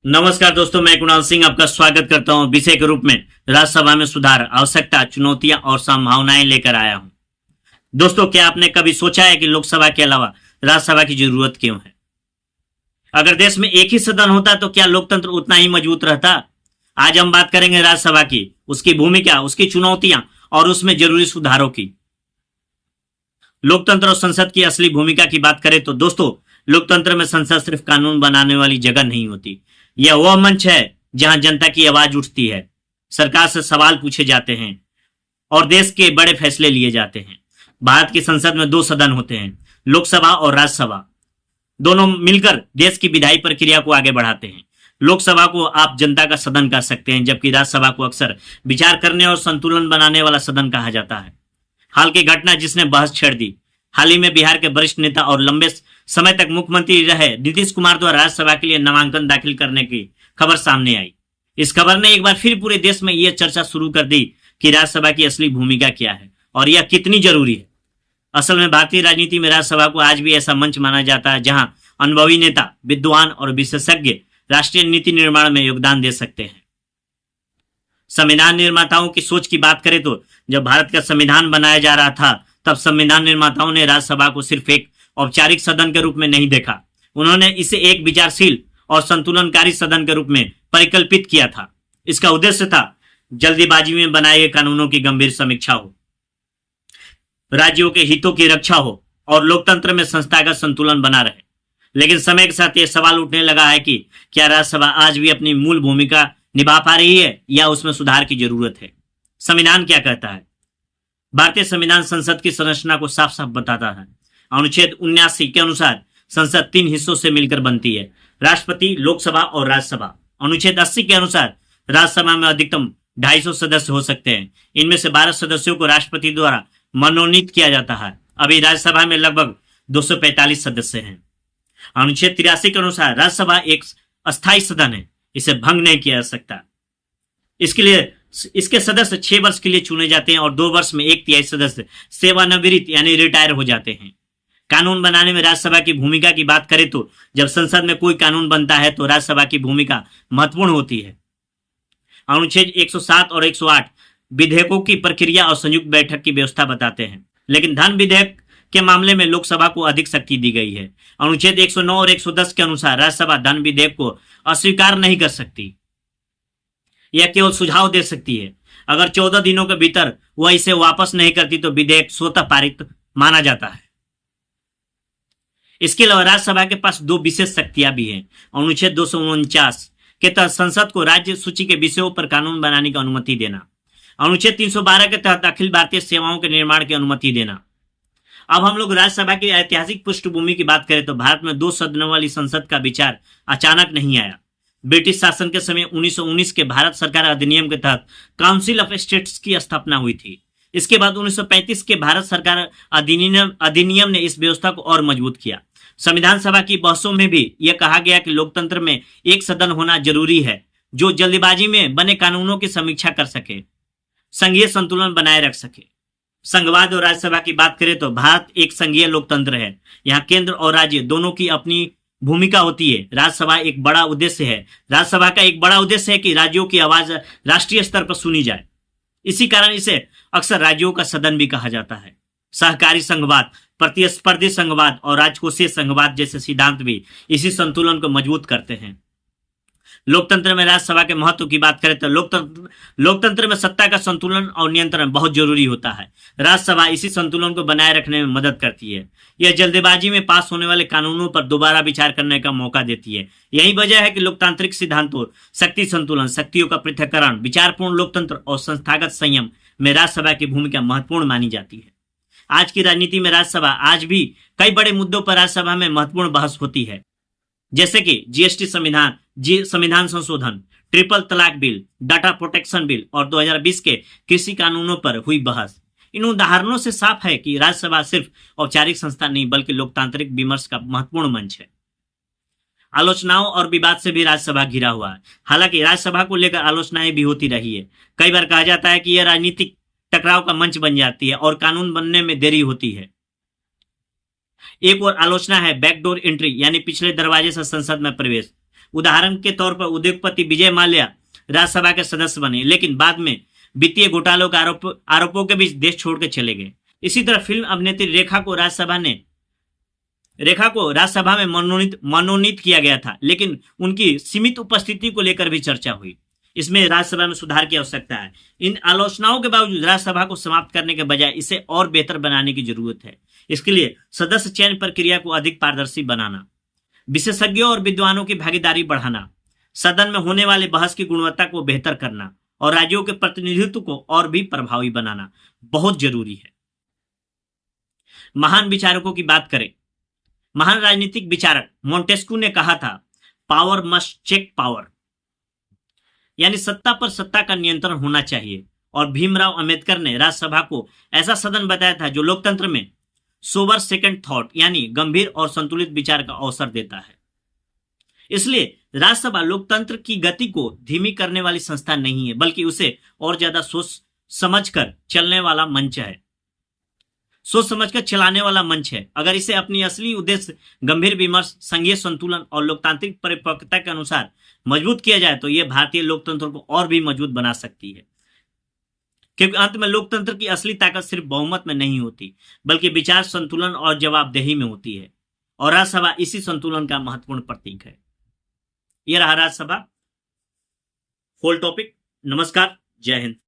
नमस्कार दोस्तों, मैं कुणाल सिंह आपका स्वागत करता हूं। विषय के रूप में राज्यसभा में सुधार, आवश्यकता, चुनौतियां और संभावनाएं लेकर आया हूं। दोस्तों, क्या आपने कभी सोचा है कि लोकसभा के अलावा राज्यसभा की जरूरत क्यों है? अगर देश में एक ही सदन होता तो क्या लोकतंत्र उतना ही मजबूत रहता? आज हम बात करेंगे राज्यसभा की, उसकी भूमिका, उसकी चुनौतियां और उसमें जरूरी सुधारों की। लोकतंत्र और संसद की असली भूमिका की बात करें तो दोस्तों, लोकतंत्र में संसद सिर्फ कानून बनाने वाली जगह नहीं होती। यह वह मंच है जहां जनता की आवाज उठती है, सरकार से सवाल पूछे जाते हैं और देश के बड़े फैसले लिए जाते हैं। भारत की संसद में दो सदन होते हैं, लोकसभा और राज्यसभा। दोनों मिलकर देश की विधायी प्रक्रिया को आगे बढ़ाते हैं। लोकसभा को आप जनता का सदन कह सकते हैं, जबकि राज्यसभा को अक्सर विचार करने और संतुलन बनाने वाला सदन कहा जाता है। हाल की घटना जिसने बहस छेड़ दी, हाल ही में बिहार के वरिष्ठ नेता और लंबे समय तक मुख्यमंत्री रहे नीतीश कुमार द्वारा राज्यसभा के लिए नामांकन दाखिल करने की खबर सामने आई। इस खबर ने एक बार फिर पूरे देश में यह चर्चा शुरू कर दी कि राज्यसभा की असली भूमिका क्या है और यह कितनी जरूरी है। असल में भारतीय राजनीति में राज्यसभा को आज भी ऐसा मंच माना जाता है जहां अनुभवी नेता, विद्वान और विशेषज्ञ राष्ट्रीय नीति निर्माण में योगदान दे सकते हैं। संविधान निर्माताओं की सोच की बात करें तो जब भारत का संविधान बनाया जा रहा था, तब संविधान निर्माताओं ने राज्यसभा को सिर्फ एक औपचारिक सदन के रूप में नहीं देखा। उन्होंने इसे एक विचारशील और संतुलनकारी सदन के रूप में परिकल्पित किया था। इसका उद्देश्य था जल्दीबाजी में बनाए गए कानूनों की गंभीर समीक्षा हो, राज्यों के हितों की रक्षा हो और लोकतंत्र में संस्थागत संतुलन बना रहे। लेकिन समय के साथ यह सवाल उठने लगा है कि क्या राज्यसभा आज भी अपनी मूल भूमिका निभा पा रही है या उसमें सुधार की जरूरत है? संविधान क्या कहता है? भारतीय संविधान संसद की संरचना को साफ साफ बताता है। अनुच्छेद 79 के अनुसार संसद 3 हिस्सों से मिलकर बनती है, राष्ट्रपति, लोकसभा और राज्यसभा। अनुच्छेद 80 के अनुसार राज्यसभा में अधिकतम 250 सदस्य हो सकते हैं। इनमें से 12 सदस्यों को राष्ट्रपति द्वारा मनोनीत किया जाता है। अभी राज्यसभा में लगभग 245 सदस्य हैं। अनुच्छेद 83 के अनुसार राज्यसभा एक अस्थायी सदन है, इसे भंग नहीं किया जा सकता। इसके सदस्य 6 वर्ष के लिए चुने जाते हैं और 2 वर्ष में 1/3 सदस्य सेवानिवृत्त यानी रिटायर हो जाते हैं। कानून बनाने में राज्यसभा की भूमिका की बात करें तो जब संसद में कोई कानून बनता है तो राज्यसभा की भूमिका महत्वपूर्ण होती है। अनुच्छेद 107 और 108 विधेयकों की प्रक्रिया और संयुक्त बैठक की व्यवस्था बताते हैं, लेकिन धन विधेयक के मामले में लोकसभा को अधिक शक्ति दी गई है। अनुच्छेद 109 और 110 के अनुसार राज्यसभा धन विधेयक को अस्वीकार नहीं कर सकती, यह केवल सुझाव दे सकती है। अगर 14 दिनों के भीतर वह इसे वापस नहीं करती तो विधेयक स्वतः पारित माना जाता है। इसके अलावा राज्यसभा के पास 2 विशेष शक्तियां भी हैं। अनुच्छेद 249 के तहत संसद को राज्य सूची के विषयों पर कानून बनाने की अनुमति देना। अनुच्छेद 312 के तहत अखिल भारतीय सेवाओं के निर्माण की अनुमति देना। अब हम लोग राज्यसभा की ऐतिहासिक पृष्ठभूमि की बात करें तो भारत में 2 सदनों वाली संसद का विचार अचानक नहीं आया। ब्रिटिश शासन के समय 1919 के भारत सरकार अधिनियम के तहत काउंसिल ऑफ स्टेट्स की स्थापना हुई थी। इसके बाद 1935 के भारत सरकार अधिनियम ने इस व्यवस्था को और मजबूत किया। संविधान सभा की बहसों में भी यह कहा गया कि लोकतंत्र में एक सदन होना जरूरी है जो जल्दबाजी में बने कानूनों की समीक्षा कर सके, संघीय संतुलन बनाए रख सके। संघवाद और राज्यसभा की बात करें तो भारत एक संघीय लोकतंत्र है। यहाँ केंद्र और राज्य दोनों की अपनी भूमिका होती है। राज्यसभा का एक बड़ा उद्देश्य है कि राज्यों की आवाज राष्ट्रीय स्तर पर सुनी जाए। इसी कारण इसे अक्सर राज्यों का सदन भी कहा जाता है। सहकारी संघवाद, प्रतिस्पर्धी संघवाद और राजकोषीय संघवाद जैसे सिद्धांत भी इसी संतुलन को मजबूत करते हैं। लोकतंत्र में राज्यसभा के महत्व की बात करें तो लोकतंत्र में सत्ता का संतुलन और नियंत्रण बहुत जरूरी होता है। राज्यसभा इसी संतुलन को बनाए रखने में मदद करती है। यह जल्दबाजी में पास होने वाले कानूनों पर दोबारा विचार करने का मौका देती है। यही वजह है कि लोकतांत्रिक सिद्धांतों, शक्ति संतुलन, शक्तियों का पृथक्करण, विचारपूर्ण लोकतंत्र और संस्थागत संयम में राज्यसभा की भूमिका महत्वपूर्ण मानी जाती है। आज की राजनीति में राज्यसभा आज भी कई बड़े मुद्दों पर राज्यसभा में महत्वपूर्ण बहस होती है, जैसे कि जीएसटी संविधान संशोधन, ट्रिपल तलाक बिल, डाटा प्रोटेक्शन बिल और 2020 के कृषि कानूनों पर हुई बहस। इन उदाहरणों से साफ है कि राज्यसभा सिर्फ औपचारिक संस्था नहीं बल्कि लोकतांत्रिक विमर्श का महत्वपूर्ण मंच है। आलोचनाओं और विवाद से भी राज्यसभा घिरा हुआ है। हालांकि राज्यसभा को लेकर आलोचनाएं भी होती रही है। कई बार कहा जाता है कि यह राजनीतिक टकराव का मंच बन जाती है और कानून बनने में देरी होती है। एक और आलोचना है बैकडोर एंट्री यानी पिछले दरवाजे से संसद में प्रवेश। उदाहरण के तौर पर उद्योगपति विजय माल्या राज्यसभा के सदस्य बने, लेकिन बाद में वित्तीय घोटालों के आरोपों के बीच देश छोड़कर चले गए। इसी तरह फिल्म अभिनेत्री रेखा को राज्यसभा में मनोनीत किया गया था, लेकिन उनकी सीमित उपस्थिति को लेकर भी चर्चा हुई। इसमें राज्यसभा में सुधार की आवश्यकता है। इन आलोचनाओं के बावजूद राज्यसभा को समाप्त करने के बजाय इसे और बेहतर बनाने की जरूरत है। इसके लिए सदस्य चयन प्रक्रिया को अधिक पारदर्शी बनाना, विशेषज्ञों और विद्वानों की भागीदारी बढ़ाना, सदन में होने वाले बहस की गुणवत्ता को बेहतर करना और राज्यों के प्रतिनिधित्व को और भी प्रभावी बनाना बहुत जरूरी है। महान विचारकों की बात करें। महान राजनीतिक विचारक मोंटेस्क्यू ने कहा था, पावर मस्ट चेक पावर, यानी सत्ता पर सत्ता का नियंत्रण होना चाहिए। और भीमराव अंबेडकर ने राज्यसभा को ऐसा सदन बताया था जो लोकतंत्र में सोबर सेकंड थॉट यानी गंभीर और संतुलित विचार का अवसर देता है। इसलिए राज्यसभा लोकतंत्र की गति को धीमी करने वाली संस्था नहीं है, बल्कि उसे और ज्यादा सोच समझकर चलने वाला मंच है, सोच समझकर चलाने वाला मंच है। अगर इसे अपनी असली उद्देश्य गंभीर विमर्श, संघीय संतुलन और लोकतांत्रिक परिपक्वता के अनुसार मजबूत किया जाए तो यह भारतीय लोकतंत्र को और भी मजबूत बना सकती है। क्योंकि अंत में लोकतंत्र की असली ताकत सिर्फ बहुमत में नहीं होती, बल्कि विचार संतुलन और जवाबदेही में होती है, और राज्यसभा इसी संतुलन का महत्वपूर्ण प्रतीक है। यह रहा राज्यसभा होल टॉपिक। नमस्कार, जय हिंद।